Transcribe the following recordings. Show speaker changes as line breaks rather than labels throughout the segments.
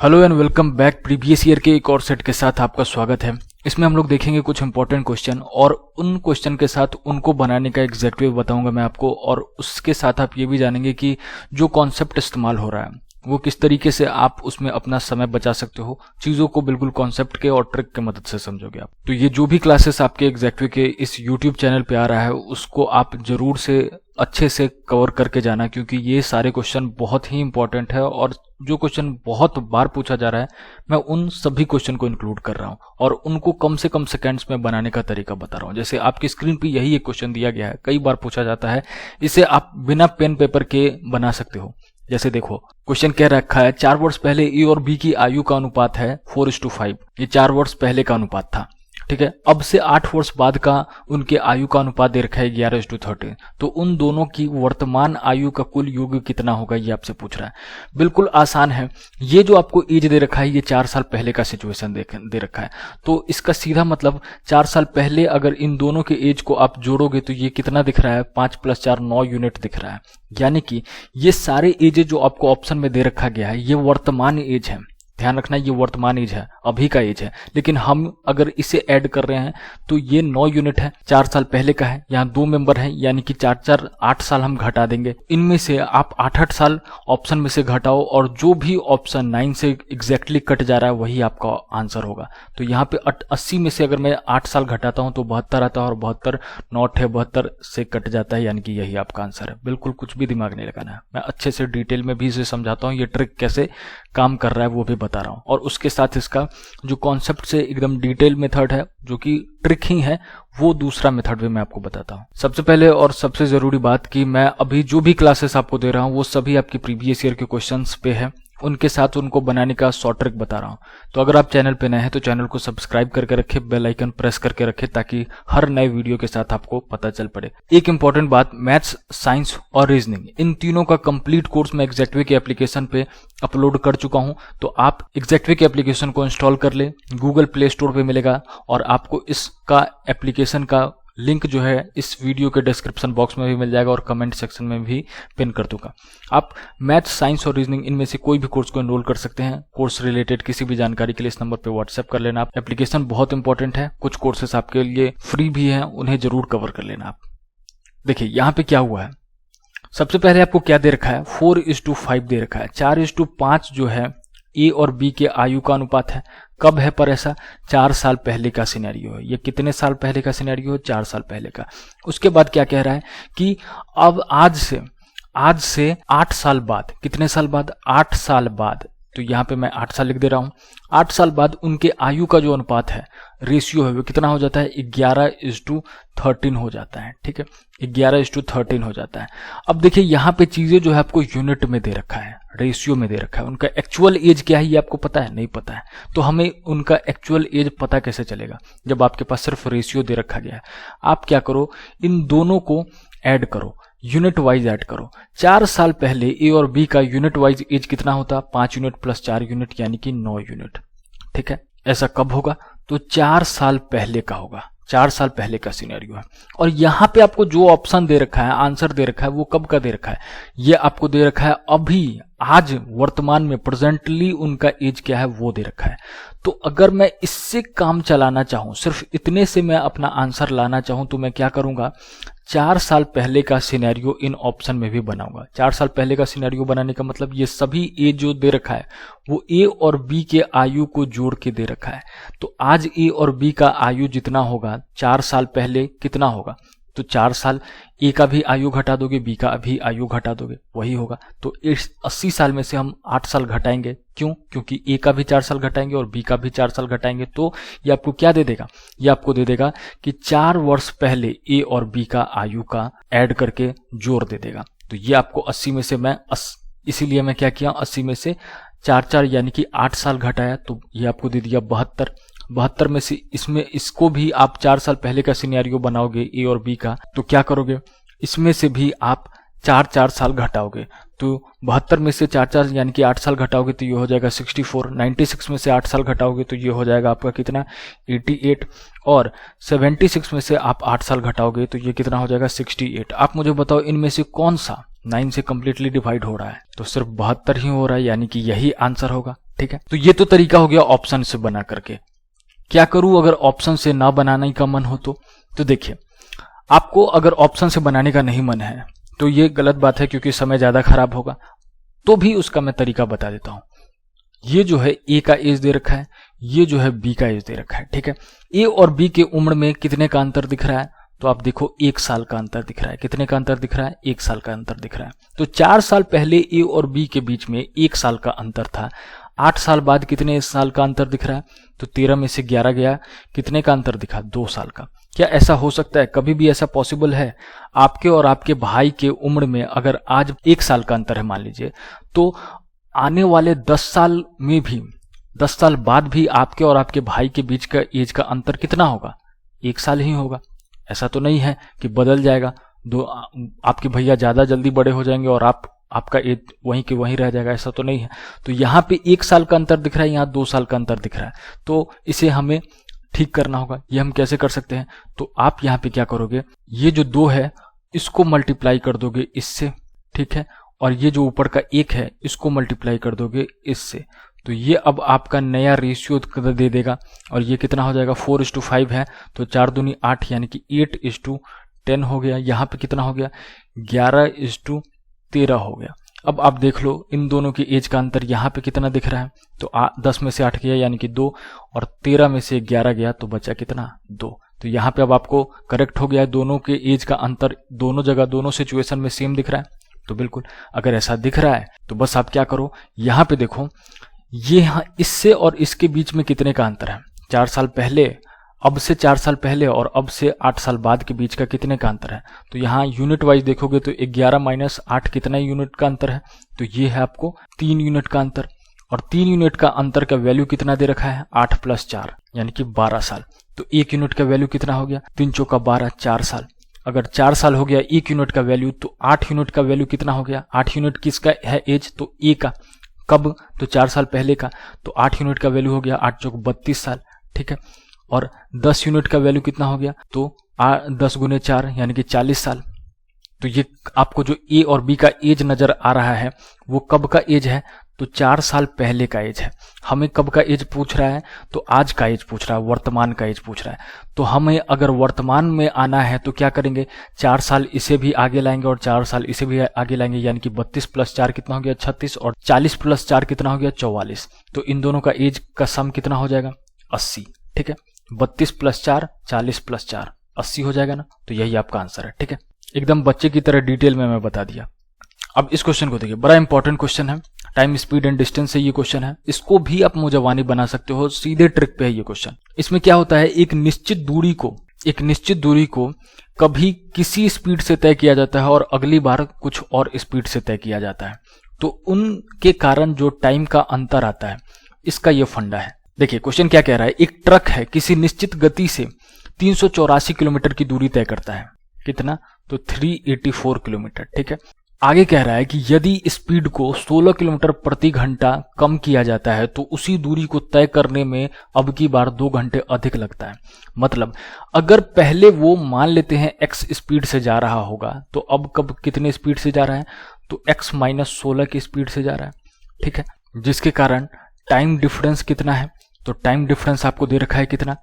Hello and welcome back. Previous year के एक और सेट के साथ आपका स्वागत है। इसमें हम लोग देखेंगे कुछ इंपॉर्टेंट क्वेश्चन और उन क्वेश्चन के साथ उनको बनाने का एग्जैक्ट वे बताऊंगा मैं आपको, और उसके साथ आप ये भी जानेंगे कि जो कॉन्सेप्ट इस्तेमाल हो रहा है वो किस तरीके से आप उसमें अपना समय बचा सकते हो। चीज़ों को बिल्कुल कॉन्सेप्ट के और ट्रिक के मदद से समझोगे आप। तो ये जो भी क्लासेस आपके एग्जैक्ट वे के इस यूट्यूब चैनल पे आ रहा है उसको आप जरूर से अच्छे से कवर करके जाना, क्योंकि ये सारे क्वेश्चन बहुत ही इंपॉर्टेंट है और जो क्वेश्चन बहुत बार पूछा जा रहा है मैं उन सभी क्वेश्चन को इंक्लूड कर रहा हूँ और उनको कम से कम सेकंड्स में बनाने का तरीका बता रहा हूँ। जैसे आपकी स्क्रीन पे यही एक क्वेश्चन दिया गया है, कई बार पूछा जाता है, इसे आप बिना पेन पेपर के बना सकते हो। जैसे देखो क्वेश्चन कह रखा है 4 वर्ष पहले ए और बी की आयु का अनुपात है 4:5। ये 4 वर्ष पहले का अनुपात था, ठीक है। अब से 8 वर्ष बाद का उनके आयु का अनुपात दे रखा है 11:13। तो उन दोनों की वर्तमान आयु का कुल योग कितना होगा ये आपसे पूछ रहा है। बिल्कुल आसान है। ये जो आपको एज दे रखा है ये 4 साल पहले का सिचुएशन दे रखा है, तो इसका सीधा मतलब 4 साल पहले अगर इन दोनों के एज को आप जोड़ोगे तो ये कितना दिख रहा है, 5 + 4 9 यूनिट दिख रहा है। यानी कि ये सारे एज जो आपको ऑप्शन में दे रखा गया है ये वर्तमान एज है। ध्यान रखना ये वर्तमान एज है, अभी का एज है, लेकिन हम अगर इसे ऐड कर रहे हैं तो ये 9 यूनिट है, 4 साल पहले का है। यहाँ 2 मेंबर हैं यानी कि 4 8 साल हम घटा देंगे। इनमें से आप 8 साल ऑप्शन में से घटाओ और जो भी ऑप्शन 9 से एग्जैक्टली कट जा रहा है वही आपका आंसर होगा। तो यहाँ पे 80 में से अगर मैं 8 साल घटाता हूँ तो 72 आता है और 72 नॉट है, 72 से कट जाता है, यानी कि यही आपका आंसर है। बिल्कुल कुछ भी दिमाग नहीं लगाना है, मैं अच्छे से डिटेल में भी इसे समझाता हूँ, ये ट्रिक कैसे काम कर रहा है वो भी बता रहा हूँ। और उसके साथ इसका जो कॉन्सेप्ट से एकदम डिटेल मेथड है जो कि ट्रिक ही है वो दूसरा मेथड भी मैं आपको बताता हूँ। सबसे पहले और सबसे जरूरी बात कि मैं अभी जो भी क्लासेस आपको दे रहा हूँ वो सभी आपकी प्रीवियस ईयर के क्वेश्चंस पे है, उनके साथ उनको बनाने का शॉर्ट ट्रिक बता रहा हूँ। तो अगर आप चैनल पे नए हैं तो चैनल को सब्सक्राइब करके रखें, बेल आइकन प्रेस करके रखें ताकि हर नए वीडियो के साथ आपको पता चल पड़े। एक इंपॉर्टेंट बात, मैथ्स, साइंस और रीजनिंग इन तीनों का कंप्लीट कोर्स मैं एग्जैक्ट वे के एप्लीकेशन पे अपलोड कर चुका हूँ। तो आप एग्जैक्ट वे के एप्लीकेशन को इंस्टॉल कर ले, गूगल प्ले स्टोर पे मिलेगा और आपको इसका एप्लीकेशन का लिंक जो है इस वीडियो के डिस्क्रिप्शन बॉक्स में भी मिल जाएगा और कमेंट सेक्शन में भी पिन कर दूंगा। आप मैथ्स, साइंस और रीजनिंग इनमें से कोई भी कोर्स को एनरोल कर सकते हैं। कोर्स रिलेटेड किसी भी जानकारी के लिए इस नंबर पे व्हाट्सएप कर लेना आप। एप्लीकेशन बहुत इंपॉर्टेंट है, कुछ कोर्सेस आपके लिए फ्री भी हैं, उन्हें जरूर कवर कर लेना आप। देखिए यहाँ पे क्या हुआ है, सबसे पहले आपको क्या दे रखा है, 4:5 दे रखा है। 4:5 जो है ए और बी के आयु का अनुपात है। कब है पर ऐसा, 4 साल पहले का सिनेरियो है। ये कितने साल पहले का सिनेरियो है, 4 साल पहले का। उसके बाद क्या कह रहा है कि अब आज से 8 साल बाद, कितने साल बाद, 8 साल बाद, तो यहाँ पे मैं 8 साल लिख दे रहा हूँ। 8 साल बाद उनके आयु का जो अनुपात है, रेशियो है, वो कितना हो जाता है, 11:13 हो जाता है। ठीक है, 11:13 हो जाता है। अब देखिए यहाँ पे चीजें जो है आपको यूनिट में दे रखा है, रेशियो में दे रखा है। उनका एक्चुअल एज क्या है ये आपको पता है, नहीं पता है। तो हमें उनका एक्चुअल एज पता कैसे चलेगा जब आपके पास सिर्फ रेशियो दे रखा गया है। आप क्या करो, इन दोनों को ऐड करो, यूनिट वाइज ऐड करो। 4 साल पहले ए और बी का यूनिट वाइज एज कितना होता, 5 यूनिट + 4 यूनिट यानी कि 9 यूनिट। ठीक है, ऐसा कब होगा, तो 4 साल पहले का होगा, 4 साल पहले का सिनेरियो है। और यहां पे आपको जो ऑप्शन दे रखा है, आंसर दे रखा है, वो कब का दे रखा है, ये आपको दे रखा है अभी, आज वर्तमान में, प्रेजेंटली उनका एज क्या है वो दे रखा है। तो अगर मैं इससे काम चलाना चाहूं, सिर्फ इतने से मैं अपना आंसर लाना चाहूं, तो मैं क्या करूंगा, 4 साल पहले का सिनेरियो इन ऑप्शन में भी बनाऊंगा। 4 साल पहले का सिनेरियो बनाने का मतलब ये सभी एज जो दे रखा है वो ए और बी के आयु को जोड़ के दे रखा है। तो आज ए और बी का आयु जितना होगा 4 साल पहले कितना होगा, तो 4 साल ए का भी आयु घटा दोगे, बी का भी आयु घटा दोगे, वही होगा। तो इस 80 साल में से हम 8 साल घटाएंगे, क्यों, क्योंकि ए का भी 4 साल घटाएंगे और बी का भी 4 साल घटाएंगे। तो ये आपको क्या दे देगा, ये आपको दे देगा कि 4 वर्ष पहले ए और बी का आयु का ऐड करके जोड़ दे देगा। तो ये आपको 80 में से मैं इसीलिए मैं क्या किया, 80 में से 4 यानी कि 8 साल घटाया, तो ये आपको दे दिया 72। 72 में से इसमें इसको भी आप 4 साल पहले का सिनेरियो बनाओगे ए और बी का, तो क्या करोगे, इसमें से भी आप 4 साल घटाओगे। तो 72 में से 4 यानी कि 8 साल घटाओगे तो ये हो जाएगा 64। 96 में से 8 साल घटाओगे तो ये हो जाएगा आपका कितना, 88। और 76 में से आप 8 साल घटाओगे तो ये कितना हो जाएगा, 68। आप मुझे बताओ इनमें से कौन सा 9 से कंप्लीटली डिवाइड हो रहा है तो सिर्फ 72 ही हो रहा है, यानी कि यही आंसर होगा। ठीक है, तो ये तो तरीका हो गया ऑप्शन से बना करके। क्या करूं अगर ऑप्शन से ना बनाने का मन हो तो देखिए, आपको अगर ऑप्शन से बनाने का नहीं मन है तो ये गलत बात है, क्योंकि समय ज्यादा खराब होगा। तो भी उसका मैं तरीका बता देता हूं। ये जो है ए का एज दे रखा है, ये जो है बी का एज दे रखा है। ठीक है, ए और बी के उम्र में कितने का अंतर दिख रहा है, तो आप देखो 1 साल का अंतर दिख रहा है। कितने का अंतर दिख रहा है, 1 साल का अंतर दिख रहा है। तो 4 साल पहले ए और बी के बीच में 1 साल का अंतर था। 8 साल बाद कितने साल का अंतर दिख रहा है, तो 13 में से 11 गया, कितने का अंतर दिखा, 2 साल का। क्या ऐसा हो सकता है, कभी भी ऐसा पॉसिबल है? आपके और आपके भाई के उम्र में अगर आज 1 साल का अंतर है मान लीजिए, तो आने वाले 10 साल में भी, 10 साल बाद भी आपके और आपके भाई के बीच का एज का अंतर कितना होगा, 1 साल ही होगा। ऐसा तो नहीं है कि बदल जाएगा, दो आपके भैया ज्यादा जल्दी बड़े हो जाएंगे और आपका एज वहीं के वहीं रह जाएगा, ऐसा तो नहीं है। तो यहाँ पे 1 साल का अंतर दिख रहा है, यहाँ 2 साल का अंतर दिख रहा है, तो इसे हमें ठीक करना होगा। ये हम कैसे कर सकते हैं, तो आप यहाँ पे क्या करोगे, ये जो 2 है इसको मल्टीप्लाई कर दोगे इससे, ठीक है, और ये जो ऊपर का 1 है इसको मल्टीप्लाई कर दोगे इससे, तो ये अब आपका नया रेशियो दे देगा। और ये कितना हो जाएगा, 4:5 है, तो 4 दूनी 8 यानी कि 8:10 हो गया। यहाँ पे कितना हो गया, 11:13 हो गया। अब आप देख लो इन दोनों की एज का अंतर यहाँ पे कितना दिख रहा है, तो 10 में से 8 गया यानी कि 2, और 13 में से 11 गया तो बचा कितना, 2। तो यहाँ पे अब आपको करेक्ट हो गया है, दोनों के एज का अंतर दोनों जगह दोनों सिचुएशन में सेम दिख रहा है। तो बिल्कुल अगर ऐसा दिख रहा है तो बस आप क्या करो, यहाँ पे देखो ये यहाँ इससे और इसके बीच में कितने का अंतर है, 4 साल पहले, अब से 4 साल पहले और अब से 8 साल बाद के बीच का कितने का अंतर है। तो यहाँ यूनिट वाइज देखोगे तो 11 माइनस 8 कितना यूनिट का अंतर है, तो ये है आपको 3 यूनिट का अंतर। और 3 यूनिट का अंतर का वैल्यू कितना दे रखा है, 8 + 4 यानी कि 12 साल। तो 1 यूनिट का वैल्यू कितना हो गया, 3 चौका 12, 4 साल। अगर 4 साल हो गया 1 यूनिट का वैल्यू, तो 8 यूनिट का वैल्यू कितना हो गया, 8 यूनिट किसका है एज, तो ए का, कब, तो 4 साल पहले का, तो 8 यूनिट का वैल्यू हो गया 8 चौक 32 साल। ठीक है, और 10 यूनिट का वैल्यू कितना हो गया, तो 10 गुने 4 यानी कि 40 साल। तो ये आपको जो ए और बी का एज नजर आ रहा है वो कब का एज है, तो 4 साल पहले का एज है। हमें कब का एज पूछ रहा है, तो आज का एज पूछ रहा है, वर्तमान का एज पूछ रहा है। तो हमें अगर वर्तमान में आना है तो क्या करेंगे, 4 साल इसे भी आगे लाएंगे और 4 साल इसे भी आगे लाएंगे, यानी कि 32 + 4 कितना हो गया, 36, और 40 + 4 कितना हो गया, 44। तो इन दोनों का एज का सम कितना हो जाएगा, 80। ठीक है, 32 + 4 40 + 4 80 हो जाएगा ना। तो यही आपका आंसर है। ठीक है, एकदम बच्चे की तरह डिटेल में मैं बता दिया। अब इस क्वेश्चन को देखिए, बड़ा इंपॉर्टेंट क्वेश्चन है, टाइम स्पीड एंड डिस्टेंस से ये क्वेश्चन है। इसको भी आप मुजवानी बना सकते हो, सीधे ट्रिक पे है ये क्वेश्चन। इसमें क्या होता है, एक निश्चित दूरी को कभी किसी स्पीड से तय किया जाता है और अगली बार कुछ और स्पीड से तय किया जाता है। तो उनके कारण जो टाइम का अंतर आता है, इसका ये फंडा है। देखिए क्वेश्चन क्या कह रहा है, एक ट्रक है किसी निश्चित गति से 384 किलोमीटर की दूरी तय करता है। कितना, तो 384 किलोमीटर। ठीक है, आगे कह रहा है कि यदि स्पीड को 16 किलोमीटर प्रति घंटा कम किया जाता है तो उसी दूरी को तय करने में अब की बार 2 घंटे अधिक लगता है। मतलब अगर पहले वो मान लेते हैं x स्पीड से जा रहा होगा, तो अब कब कितने स्पीड से जा रहा है, तो x - 16 की स्पीड से जा रहा है। ठीक है, जिसके कारण टाइम डिफरेंस कितना है, तो टाइम डिफरेंस आपको दे रखा है कितना,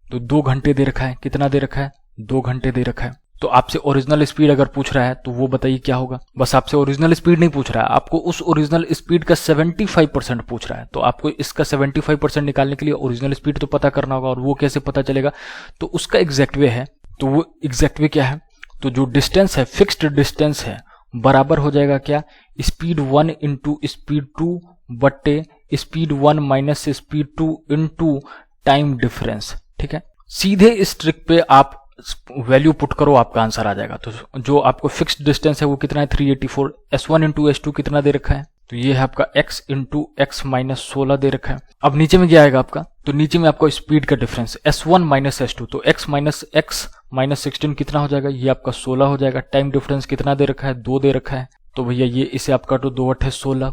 तो 2 घंटे दे रखा है। कितना दे रखा है, 2 घंटे दे रखा है। तो आपसे ओरिजिनल स्पीड अगर पूछ रहा है तो वो बताइए क्या होगा। बस आपसे ओरिजिनल स्पीड नहीं पूछ रहा है, आपको उस ओरिजिनल स्पीड का 75% पूछ रहा है। तो आपको इसका 75% निकालने के लिए ओरिजिनल स्पीड तो पता करना होगा, और वो कैसे पता चलेगा, तो उसका एग्जैक्ट वे है। तो वो एग्जैक्ट वे क्या है, तो जो डिस्टेंस है, फिक्स्ड डिस्टेंस है, बराबर हो जाएगा क्या, स्पीड 1 × स्पीड 2 बट्टे स्पीड 1 - स्पीड 2 × टाइम डिफरेंस। ठीक है, सीधे इस ट्रिक पे आप वैल्यू पुट करो, आपका आंसर आ जाएगा। तो जो आपको फिक्स्ड डिस्टेंस है वो कितना है, 384। S1 × S2 कितना दे रखा है, तो ये है आपका x × x - 16 दे रखा है। अब नीचे में क्या आएगा आपका, तो नीचे में आपका स्पीड का डिफरेंस S1 - S2, तो x - x - 16 कितना हो जाएगा, ये आपका 16 हो जाएगा। टाइम डिफरेंस कितना दे रखा है, 2 दे रखा है। तो भैया ये इसे आपका तो 2 × 8 = 16,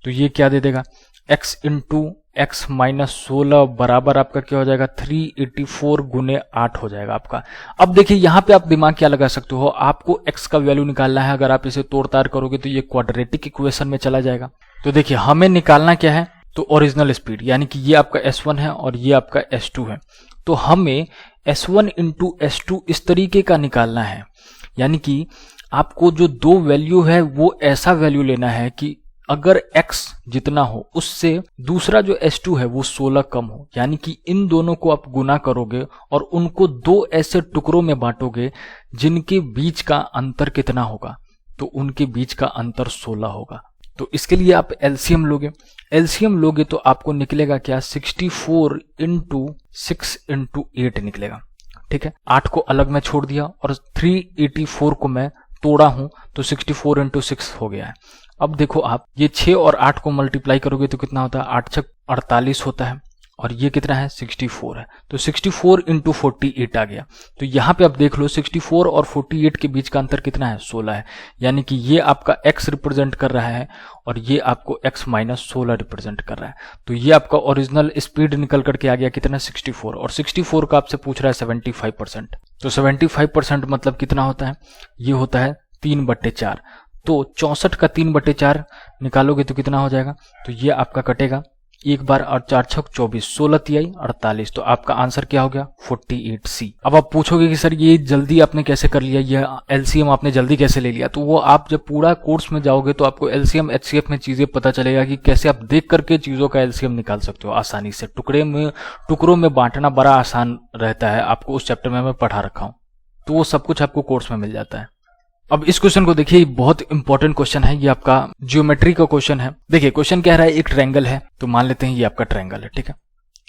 तो ये क्या दे देगा, x × x माइनस 16 बराबर आपका क्या हो जाएगा 384 गुने 8 हो जाएगा आपका। अब देखिए यहाँ पे आप दिमाग क्या लगा सकते हो, आपको x का वैल्यू निकालना है। अगर आप इसे तोड़ताड़ करोगे तो ये क्वाड्रेटिक इक्वेशन में चला जाएगा। तो देखिए हमें निकालना क्या है, तो ओरिजिनल स्पीड, यानी कि ये आपका S1 है और ये आपका S2 है। तो हमें S1 इंटू S2 इस तरीके का निकालना है, यानी कि आपको जो दो वैल्यू है वो ऐसा वैल्यू लेना है कि अगर x जितना हो उससे दूसरा जो S2 है वो 16 कम हो, यानी कि इन दोनों को आप गुना करोगे और उनको दो ऐसे टुकड़ों में बांटोगे जिनके बीच का अंतर कितना होगा, तो उनके बीच का अंतर 16 होगा। तो इसके लिए आप एलसीएम लोगे, एलसीएम लोगे तो आपको निकलेगा क्या 64 इंटू 6 इंटू 8 निकलेगा। ठीक है, 8 को अलग में छोड़ दिया और 384 को मैं तोड़ा हूं तो 64 इंटू 6 हो गया है। अब देखो आप ये 6 और 8 को मल्टीप्लाई करोगे तो कितना होता है 8 6 48 होता है और ये कितना है 64 है। तो 64 इंटू 48 आ गया। तो यहाँ पे आप देख लो 64 और 48 के बीच का अंतर कितना है 16 है, यानी कि ये आपका x रिप्रेजेंट कर रहा है और ये आपको x माइनस 16 रिप्रेजेंट कर रहा है। तो ये आपका ओरिजिनल स्पीड निकल करके आ गया कितना 64, और 64 का आपसे पूछ रहा है 75%। तो 75% मतलब कितना होता है, ये होता है 3/4। तो 64 का 3/4 निकालोगे तो कितना हो जाएगा, तो ये आपका कटेगा एक बार और 4 6 24, 16 तिहाई 48। तो आपका आंसर क्या हो गया 48C। अब आप पूछोगे कि सर ये जल्दी आपने कैसे कर लिया, ये एलसीएम आपने जल्दी कैसे ले लिया, तो वो आप जब पूरा कोर्स में जाओगे तो आपको एलसीएम एचसीएफ में चीजें पता चलेगा कि कैसे आप देख करके चीजों का एलसीएम निकाल सकते हो आसानी से। टुकड़ों में बांटना बड़ा आसान रहता है, आपको उस चैप्टर में मैं पढ़ा रखा हूं, तो वो सब कुछ आपको कोर्स में मिल जाता है। अब इस क्वेश्चन को देखिए, बहुत इंपॉर्टेंट क्वेश्चन है, ये आपका ज्योमेट्री का क्वेश्चन है। देखिए क्वेश्चन कह रहा है एक ट्रायंगल है, तो मान लेते हैं ये आपका ट्रायंगल है। ठीक है,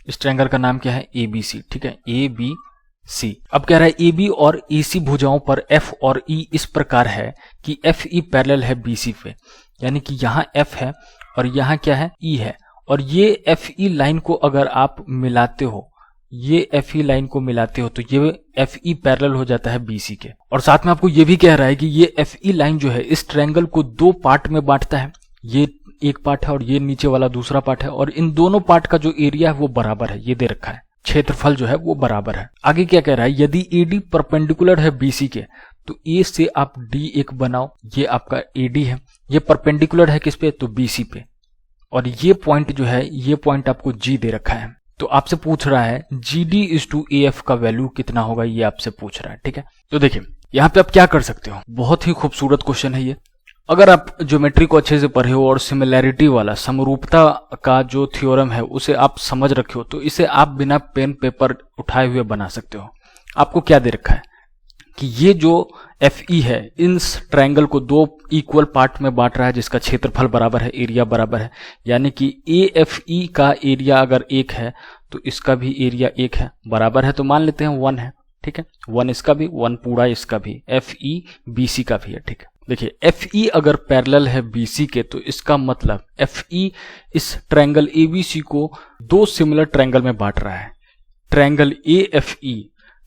इस ट्रायंगल का नाम क्या है ABC। ठीक है, ABC। अब कह रहा है AB और EC भुजाओं पर F और E इस प्रकार है कि FE पैरेलल है BC पे, यानी कि यहाँ F है और यहाँ क्या है E है, और ये FE लाइन को अगर आप मिलाते हो, ये FE लाइन को मिलाते हो तो ये FE पैरेलल हो जाता है BC के। और साथ में आपको ये भी कह रहा है कि ये FE लाइन जो है इस ट्रायंगल को दो पार्ट में बांटता है, ये एक पार्ट है और ये नीचे वाला दूसरा पार्ट है, और इन दोनों पार्ट का जो एरिया है वो बराबर है, ये दे रखा है, क्षेत्रफल जो है वो बराबर है। आगे क्या कह रहा है, यदि AD परपेंडिकुलर है BC के तो A से आप D1 बनाओ, ये आपका AD है, ये परपेंडिकुलर है किस पे, तो BC पे, और ये पॉइंट जो है ये पॉइंट आपको G दे रखा है। तो आपसे पूछ रहा है GD/AF का वैल्यू कितना होगा, ये आपसे पूछ रहा है। ठीक है, तो देखिए यहाँ पे आप क्या कर सकते हो, बहुत ही खूबसूरत क्वेश्चन है ये। अगर आप ज्योमेट्री को अच्छे से पढ़े हो और सिमिलैरिटी वाला समरूपता का जो थ्योरम है उसे आप समझ रखे हो, तो इसे आप बिना पेन पेपर उठाए हुए बना सकते हो। आपको क्या दे रखा है कि ये जो FE है इस ट्रायंगल को दो इक्वल पार्ट में बांट रहा है जिसका क्षेत्रफल बराबर है, एरिया बराबर है, यानी कि AFE का एरिया अगर 1 है तो इसका भी एरिया 1 है, बराबर है, तो मान लेते हैं 1 है। ठीक है, 1 इसका भी, 1 पूरा इसका भी, FE BC का भी है। ठीक है, देखिए FE अगर पैरेलल है BC के तो इसका मतलब FE इस ट्रायंगल ABC को दो सिमिलर ट्रायंगल में बांट रहा है। ट्रायंगल AFE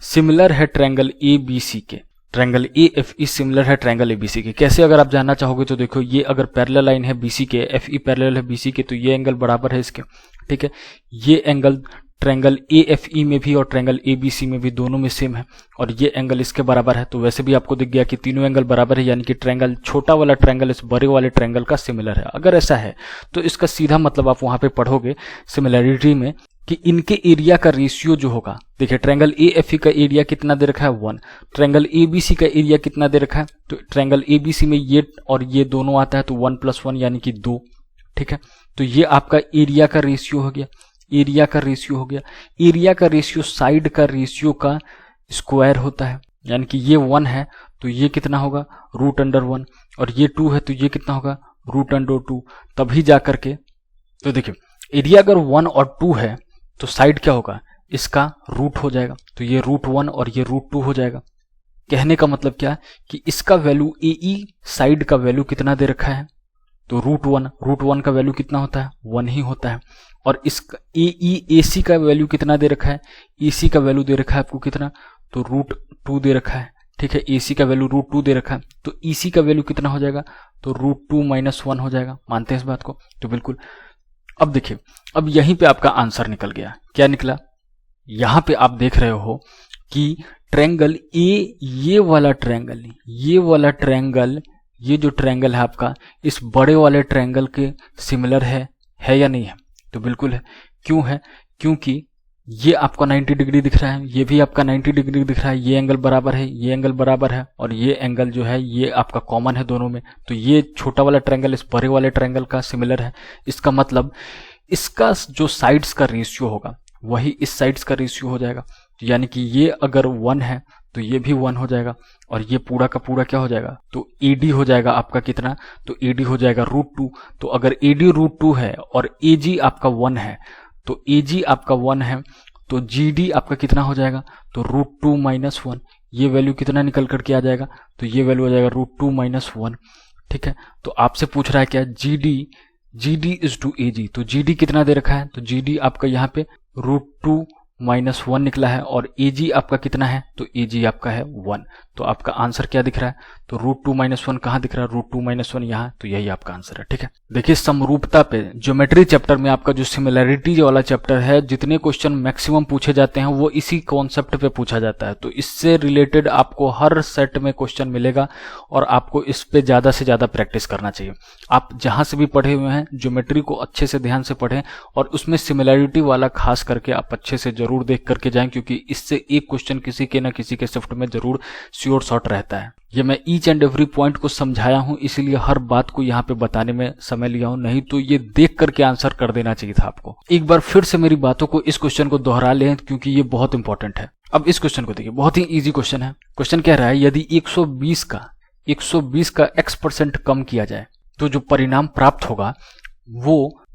सिमिलर है ट्रायंगल ABC के, ट्रायंगल AFE सिमिलर है ट्रायंगल ABC के। कैसे, अगर आप जानना चाहोगे तो देखो, ये अगर पैरेलल लाइन है BC के, FE पैरेलल है BC के, तो ये एंगल बराबर है इसके। ठीक है, ये एंगल ट्रायंगल AFE में भी और ट्रायंगल ABC में भी दोनों में सेम है, और ये एंगल इसके बराबर है। तो वैसे भी आपको दिख गया कि तीनों एंगल बराबर है, यानी कि ट्रायंगल छोटा वाला ट्रायंगल इस बड़े वाले ट्रायंगल का सिमिलर है। अगर ऐसा है तो इसका सीधा मतलब आप वहां पे पढ़ोगे सिमिलैरिटी में कि इनके एरिया का रेशियो जो होगा, देखिए ट्रायंगल AFE का एरिया कितना दे रखा है 1, ट्रायंगल ABC का एरिया कितना दे रखा है, तो ट्रायंगल ABC में ये और ये दोनों आता है तो 1 + 1 यानी कि 2। ठीक है, तो ये आपका एरिया का रेशियो हो गया, एरिया का रेशियो हो गया। एरिया का रेशियो साइड का रेशियो का स्क्वायर होता है, यानी कि ये 1 है तो ये कितना होगा √1, और ये 2 है तो ये कितना होगा √2, तभी जा करके। तो देखिए एरिया अगर 1 और 2 है तो साइड क्या होगा, इसका रूट हो जाएगा, तो ये √1 और ये √2 हो जाएगा। कहने का मतलब क्या कि इसका वैल्यू AE साइड का वैल्यू कितना दे रखा है, तो √1 का वैल्यू कितना होता है 1 ही होता है, और इसका AE AC का वैल्यू कितना दे रखा है, AC का वैल्यू दे रखा है आपको कितना, तो √2 दे रखा है। ठीक है, AC का वैल्यू √2 दे रखा है, तो EC का वैल्यू कितना हो जाएगा, तो √2 - 1 हो जाएगा। मानते हैं इस बात को, तो बिल्कुल। अब देखिए, अब यहीं पे आपका आंसर निकल गया। क्या निकला? यहां पे आप देख रहे हो कि ट्रायंगल ए, ये वाला ट्रायंगल, ये जो ट्रायंगल है आपका, इस बड़े वाले ट्रायंगल के सिमिलर है या नहीं है? तो बिल्कुल है। क्यों है? क्योंकि ये आपका 90 डिग्री दिख रहा है, ये भी आपका 90 डिग्री दिख रहा है, ये एंगल बराबर है, ये एंगल बराबर है, और ये एंगल जो है ये आपका कॉमन है दोनों में। तो ये छोटा वाला ट्रायंगल इस बड़े वाले ट्रायंगल का सिमिलर है। इसका मतलब इसका जो साइड्स का रेशियो होगा वही इस साइड्स का रेशियो हो जाएगा। यानी कि ये अगर 1 है तो ये भी 1 हो जाएगा, और ये पूरा का पूरा क्या हो जाएगा? तो AD हो जाएगा आपका कितना? तो AD हो जाएगा √2। तो अगर AD √2 है और AG आपका 1 है, तो AG आपका 1 है, तो GD आपका कितना हो जाएगा? तो √2 - 1। ये वैल्यू कितना निकल करके आ जाएगा? तो ये वैल्यू हो जाएगा √2 - 1। ठीक है, तो आपसे पूछ रहा है क्या? GD is to AG। तो GD कितना दे रखा है? तो GD आपका यहाँ पे √2 - 1 निकला है, और AG आपका कितना है? तो AG आपका है 1। तो आपका आंसर क्या दिख रहा है? तो √2 - 1 कहाँ दिख रहा है? √2 - 1 यहाँ। तो यही आपका आंसर है। ठीक है, देखिए समरूपता पे ज्योमेट्री चैप्टर में आपका जो सिमिलैरिटी वाला चैप्टर है, जितने क्वेश्चन मैक्सिमम पूछे जाते हैं वो इसी कॉन्सेप्ट पे पूछा जाता है। तो इससे रिलेटेड आपको हर सेट में क्वेश्चन मिलेगा, और आपको इस पे ज्यादा से ज्यादा प्रैक्टिस करना चाहिए। आप जहां से भी पढ़े हुए हैं ज्योमेट्री को अच्छे से ध्यान से पढ़ें, और उसमें सिमिलैरिटी वाला खास करके आप अच्छे से जरूर देख करके जाएं, क्योंकि इससे एक क्वेश्चन किसी के ना किसी के शिफ्ट में जरूर श्योर शॉट रहता है। ये मैं ईच एंड एवरी पॉइंट को समझाया हूं, इसीलिए हर बात को यहाँ पे बताने में समय लिया हूं, नहीं तो ये देख करके आंसर कर देना चाहिए था आपको। एक बार फिर से मेरी बातों को, इस क्वेश्चन को दोहरा लें, क्योंकि ये बहुत इंपॉर्टेंट है। अब इस क्वेश्चन को देखिए, बहुत ही इजी क्वेश्चन है। क्वेश्चन कह रहा है यदि 120 का x% कम किया जाए तो जो परिणाम प्राप्त होगा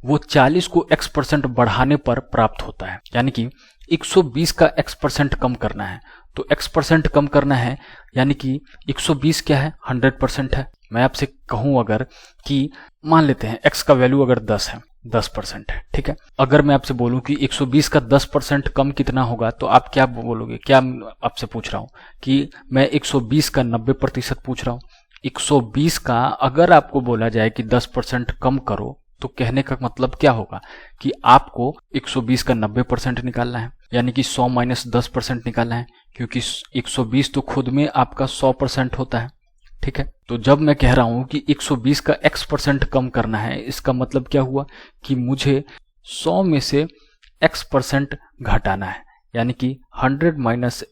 वो 40 को x% बढ़ाने पर प्राप्त होता है। यानी कि 120 का x% कम करना है, तो x% कम करना है, यानी कि 120 क्या है? 100% है। मैं आपसे कहूं अगर कि मान लेते हैं x का वैल्यू अगर 10 है, 10% है, ठीक है। अगर मैं आपसे बोलूं कि 120 का 10% कम कितना होगा, तो आप क्या बोलोगे? क्या आपसे पूछ रहा हूं कि मैं 120 का 90% पूछ रहा हूं। 120 का अगर आपको बोला जाए कि 10% कम करो, तो कहने का मतलब क्या होगा कि आपको 120 का 90% निकालना है, यानी कि 100 - 10% निकालना है, क्योंकि 120 तो खुद में आपका 100% होता है। ठीक है, तो जब मैं कह रहा हूं कि 120 का x% कम करना है, इसका मतलब क्या हुआ कि मुझे 100 में से x% घटाना है, यानी कि 100 -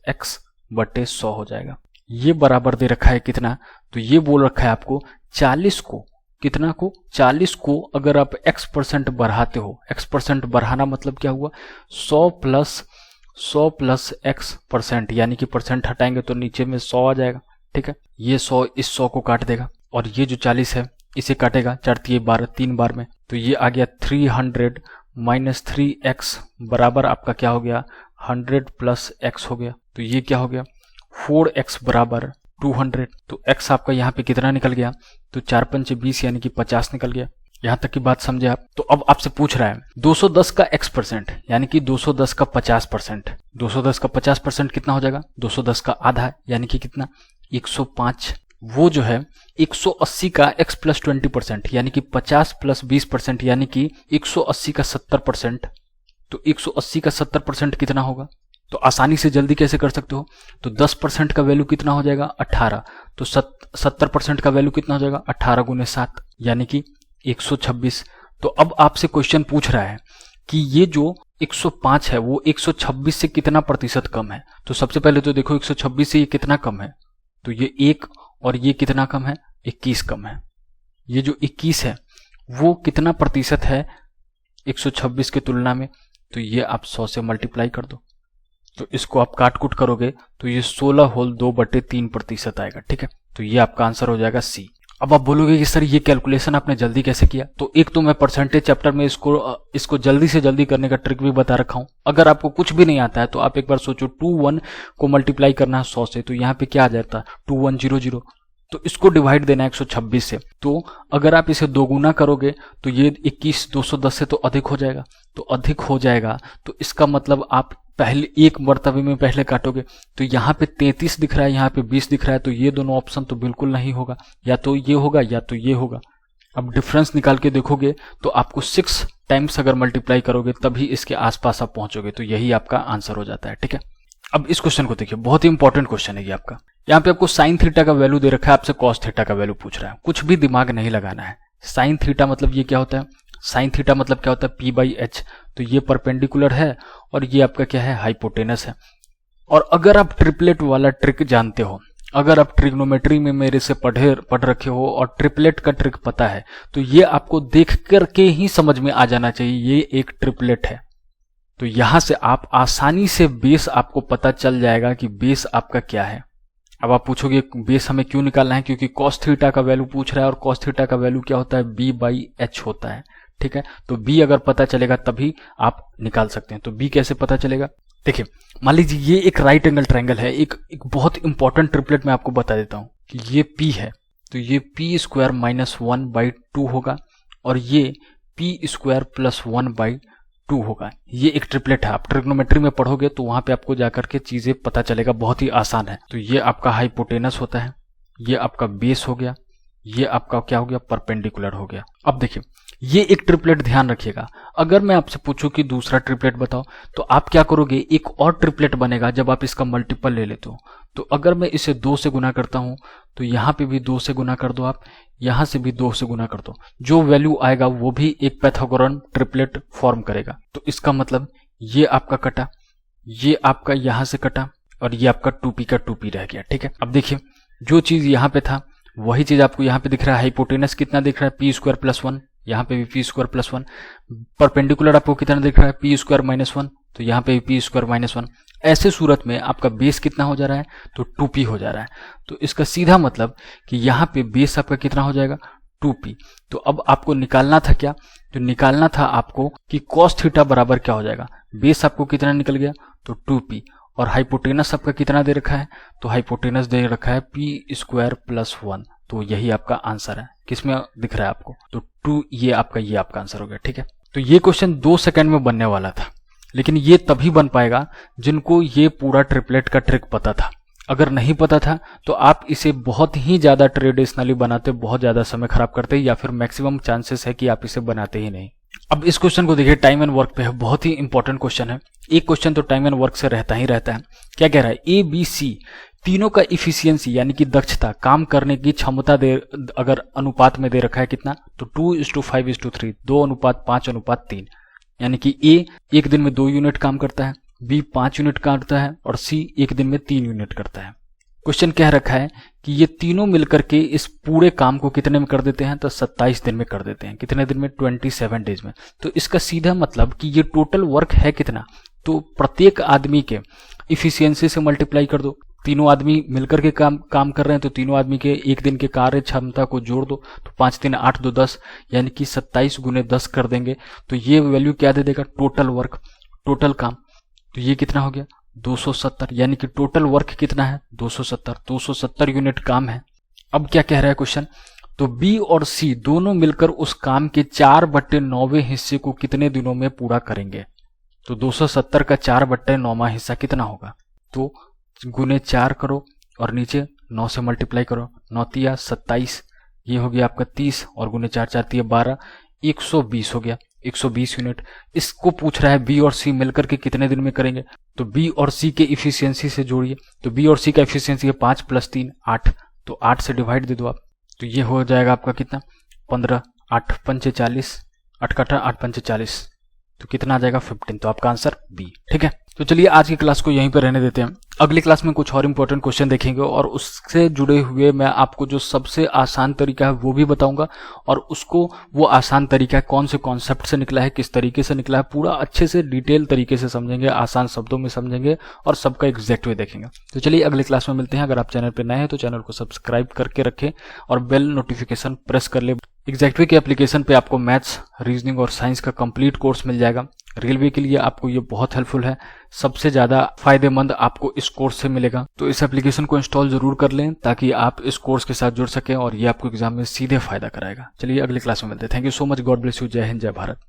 x/100 हो जाएगा। ये बराबर दे रखा है कितना? तो ये बोल रखा है आपको 40 को, कितना को? 40 को अगर आप x% बढ़ाते हो, x% बढ़ाना मतलब क्या हुआ? 100 प्लस x%, यानी कि परसेंट हटाएंगे तो नीचे में 100 आ जाएगा। ठीक है, ये 100 इस 100 को काट देगा, और ये जो 40 है इसे काटेगा 4 × 12 3 बार में, तो ये आ गया 300 - 3x बराबर आपका क्या हो गया? 100 + x हो गया। तो ये क्या हो गया? 4x बराबर 200। तो x आपका यहाँ पे कितना निकल गया? तो 4 × 5 = 20, यानी कि 50 निकल गया। यहाँ तक की बात समझे आप? तो अब आपसे पूछ रहा है 210 का x%, यानी कि 210 का 50%। 210 का 50% कितना हो जाएगा? 210 का आधा, यानी कि कितना? 105। वो जो है 180 का x + 20%, यानी कि 50 + 20%, यानी कि 180 का 70%। तो 180 का 70% कितना होगा? तो आसानी से जल्दी कैसे कर सकते हो? तो 10% का वैल्यू कितना हो जाएगा? 18। तो 70% का वैल्यू कितना हो जाएगा? 18 × 7, यानी कि 126। तो अब आपसे क्वेश्चन पूछ रहा है कि ये जो 105 है वो 126 से कितना प्रतिशत कम है। तो सबसे पहले तो देखो 126 से ये कितना कम है, तो ये 1, और ये कितना कम है? 21 कम है। ये जो 21 है वो कितना प्रतिशत है 126 की तुलना में? तो ये आप 100 से मल्टीप्लाई कर दो, तो इसको आप काट कूट करोगे तो ये 16/2/3% आएगा। ठीक है, तो ये आपका आंसर हो जाएगा सी। अब आप बोलोगे कि सर ये कैलकुलेशन आपने जल्दी कैसे किया? तो एक तो मैं परसेंटेज चैप्टर में इसको जल्दी से जल्दी करने का ट्रिक भी बता रखा हूं। अगर आपको कुछ भी नहीं आता है तो आप एक बार सोचो, 21 को मल्टीप्लाई करना है 100 से, तो यहाँ पे क्या आ जाता है? 2100। तो इसको डिवाइड देना है 126 से। तो अगर आप इसे दोगुना करोगे तो ये 21 210 से तो अधिक हो जाएगा। तो अधिक हो जाएगा तो इसका मतलब आप पहले एक मर्तबे में पहले काटोगे। तो यहाँ पे 33 दिख रहा है, यहाँ पे 20 दिख रहा है, तो ये दोनों ऑप्शन तो बिल्कुल नहीं होगा, या तो ये होगा या तो ये होगा। अब डिफरेंस निकाल के देखोगे तो आपको 6 टाइम्स अगर मल्टीप्लाई करोगे तभी इसके आसपास आप पहुंचोगे, तो यही आपका आंसर हो जाता है। ठीक है, अब इस क्वेश्चन को देखिए, बहुत ही इंपॉर्टेंट क्वेश्चन है ये आपका। यहाँ पे आपको साइन थीटा का वैल्यू दे रखा है, आपसे कॉस थीटा का वैल्यू पूछ रहा है। कुछ भी दिमाग नहीं लगाना है। साइन थीटा मतलब ये क्या होता है, साइन थीटा मतलब क्या होता है, P/H। तो ये परपेंडिकुलर है और ये आपका क्या है, हाइपोटेनस है। और अगर आप ट्रिपलेट वाला ट्रिक जानते हो, अगर आप ट्रिग्नोमेट्री में मेरे से पढ़ रखे हो और ट्रिपलेट का ट्रिक पता है, तो ये आपको देख करके ही समझ में आ जाना चाहिए ये एक ट्रिपलेट है। तो यहां से आप आसानी से बेस आपको पता चल जाएगा कि बेस आपका क्या है। अब आप पूछोगे बेस हमें क्यों निकालना है, क्योंकि कॉस थीटा का वैल्यू पूछ रहा है और कॉस थीटा का वैल्यू क्या होता है, B/H होता है। ठीक है, तो B अगर पता चलेगा तभी आप निकाल सकते हैं। तो B कैसे पता चलेगा, देखिए मान लीजिए ये एक राइट एंगल ट्रायंगल है, एक बहुत इंपॉर्टेंट ट्रिपलेट मैं आपको बता देता हूं कि ये P है, तो ये P² - 1/2 होगा और ये P² + 1/2 होगा। ये एक ट्रिपलेट है। आप ट्रिग्नोमेट्री में पढ़ोगे तो वहां पे आपको जाकर के चीजें पता चलेगा, बहुत ही आसान है। तो ये आपका हाइपोटेनस होता है, ये आपका बेस हो गया, ये आपका क्या हो गया, परपेंडिकुलर हो गया। अब देखिए ये एक ट्रिपलेट ध्यान रखिएगा। अगर मैं आपसे पूछूं कि दूसरा ट्रिपलेट बताओ, तो आप क्या करोगे, एक और ट्रिपलेट बनेगा जब आप इसका मल्टीपल ले लेते हो। तो अगर मैं इसे 2 से गुना करता हूं तो यहां पे भी 2 से गुना कर दो, आप यहां से भी 2 से गुना कर दो, जो वैल्यू आएगा वो भी एक पैथागोरन ट्रिपलेट फॉर्म करेगा। तो इसका मतलब ये आपका कटा, ये आपका यहां से कटा और ये आपका 2p का 2p रह गया। ठीक है, अब देखिए जो चीज यहां पे था वही चीज आपको यहां पे दिख रहा है। हाइपोटेनस कितना दिख रहा है, P² + 1, यहाँ पे भी P² + 1। परपेंडिकुलर आपको कितना दिख रहा है, P² - 1, तो यहाँ पे भी P² - 1। ऐसे सूरत में आपका बेस कितना हो जा रहा है, तो 2p हो जा रहा है। तो इसका सीधा मतलब कि यहाँ पे बेस आपका कितना हो जाएगा, 2p। तो अब आपको निकालना था क्या, तो निकालना था आपको कि cos थीटा बराबर क्या हो जाएगा। बेस आपको कितना निकल गया, तो 2p, और हाइपोटेनस आपका कितना दे रखा है, तो हाइपोटेनस दे रखा है P² + 1। तो यही आपका आंसर है। किसमें दिख रहा है आपको, तो 2, ये आपका आंसर हो गया। ठीक है, तो ये क्वेश्चन 2 सेकंड में बनने वाला था, लेकिन ये तभी बन पाएगा जिनको ये पूरा ट्रिपलेट का ट्रिक पता था। अगर नहीं पता था तो आप इसे बहुत ही ज्यादा ट्रेडिशनली बनाते, बहुत ज्यादा समय खराब करते, या फिर मैक्सिमम चांसेस है कि आप इसे बनाते ही नहीं। अब इस क्वेश्चन को देखिए, टाइम एंड वर्क पे है, बहुत ही इंपॉर्टेंट क्वेश्चन है। एक क्वेश्चन तो टाइम एंड वर्क से रहता ही रहता है। क्या कह रहा है, ABC तीनों का इफिशियंसी यानी कि दक्षता, काम करने की क्षमता दे, अगर अनुपात में दे रखा है कितना, तो 2:5:3, 2:5:3, यानी कि A 1 दिन में 2 यूनिट काम करता है, B 5 यूनिट करता है और C 1 दिन में 3 यूनिट करता है। क्वेश्चन कह रखा है कि ये तीनों मिलकर के इस पूरे काम को कितने में कर देते हैं, तो 27 दिन में कर देते हैं। कितने दिन में, 27 डेज में। तो इसका सीधा मतलब कि ये टोटल वर्क है कितना, तो प्रत्येक आदमी के इफिशियंसी से मल्टीप्लाई कर दो। तीनों आदमी मिलकर के काम कर रहे हैं, तो तीनों आदमी के 1 दिन के कार्य क्षमता को जोड़ दो, तो 5 3 8 2 10, यानी कि 27 × 10 कर देंगे। तो ये वैल्यू क्या दे देगा, टोटल वर्क, टोटल काम। तो ये कितना हो गया, 270, यानी कि टोटल वर्क कितना है, 270 यूनिट काम है। अब क्या कह रहा है क्वेश्चन, तो B और C दोनों मिलकर उस काम के 4/9वें हिस्से को कितने दिनों में पूरा करेंगे। तो 270 का 4/9वां हिस्सा कितना होगा, तो गुने 4 करो और नीचे 9 से मल्टीप्लाई करो, 9 तिया 27, ये हो गया आपका 30, और गुने 4 4 तिया 12, 120 हो गया, 120 यूनिट। इसको पूछ रहा है B और C मिलकर के कितने दिन में करेंगे। तो B और C के इफिशियंसी से जोड़िए, तो B और C का इफिशियंसी है 5 + 3 8, तो 8 से डिवाइड दे दो आप, तो ये हो जाएगा आपका कितना, 15, 8 पंचे 40, 8 का 8 पंचे 40, तो कितना आ जाएगा, 15। तो आपका आंसर B। ठीक है, तो चलिए आज की क्लास को यहीं पर रहने देते हैं। अगली क्लास में कुछ और इंपॉर्टेंट क्वेश्चन देखेंगे और उससे जुड़े हुए मैं आपको जो सबसे आसान तरीका है वो भी बताऊंगा, और उसको वो आसान तरीका कौन से कॉन्सेप्ट से निकला है, किस तरीके से निकला है, पूरा अच्छे से डिटेल तरीके से समझेंगे, आसान शब्दों में समझेंगे और सबका एग्जैक्ट वे देखेंगे। तो चलिए अगली क्लास में मिलते हैं। अगर आप चैनल पर नए हैं तो चैनल को सब्सक्राइब करके रखें और बेल नोटिफिकेशन प्रेस कर ले। एग्जैक्ट वे के एप्लीकेशन पे आपको मैथ्स, रीजनिंग और साइंस का कंप्लीट कोर्स मिल जाएगा। रेलवे के लिए आपको ये बहुत हेल्पफुल है, सबसे ज्यादा फायदेमंद आपको इस कोर्स से मिलेगा। तो इस एप्लीकेशन को इंस्टॉल जरूर कर लें ताकि आप इस कोर्स के साथ जुड़ सकें और ये आपको एग्जाम में सीधे फायदा कराएगा। चलिए अगली क्लास में मिलते हैं। Thank you so much, God bless you, जय हिंद, जय भारत।